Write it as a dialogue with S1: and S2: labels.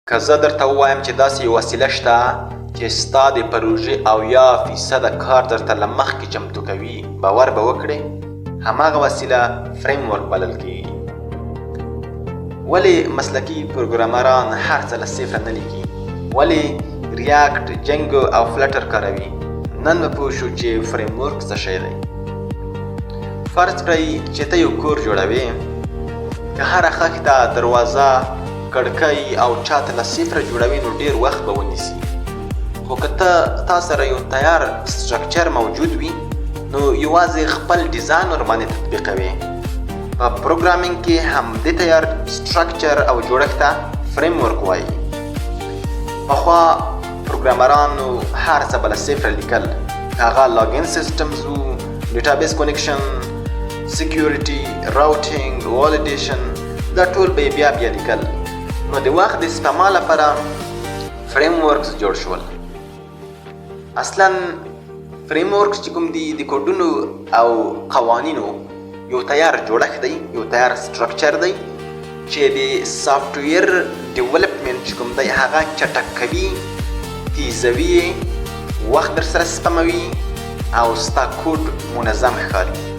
S1: که زه درته ووایم چې داسې یو وسیله شته چې ستا د پروژې 80% کار درته له مخکې چمتو کوي، باور به وکړې هماغه وسیله فریم ورک بلل کېږي. ولې مسلکي پروګرامران هر څه له صفره نه لیکي؟ ولې ریاکټ، جنګو او فلټر کاروي؟ نن به پوه شو چې فریم ورک څه شی دی. فرض کړئ چې ته یو کور جوړوې، که هره خښ ته دروازه، کړکۍ او چات له صفره جوړوي نو ډېر وخت به ونیسي. خو که تا سره یو تیار سټرکچر موجود وي نو یوازې خپل ډیزاین ورباندې تطبیقوي. په پروګرامینګ کې همدې تیار سټرکچر او جوړښت ته فریم ورک وایي. پخوا پروګرامرانو هر څه به له صفره لیکل، هغه لاګین سیسټمز وو، ډیټابیس کنیکشن، سیکیورټي، راوټینګ، والیډیشن، دا ټول به یې بیا لیکل. نو د وخت د سپما لپاره فریم ورکس جوړ شول. اصلا فریم ورکس چې کوم دي د کوډونو او قوانینو یو تیار جوړښت دی، یو تیار سټرکچر دی چې د سافټویر ډیولپمنټ چې کوم دی هغه چټک کوي، تیزوي، وخت در سره سپموي او ستا کوډ منظم ښکاري.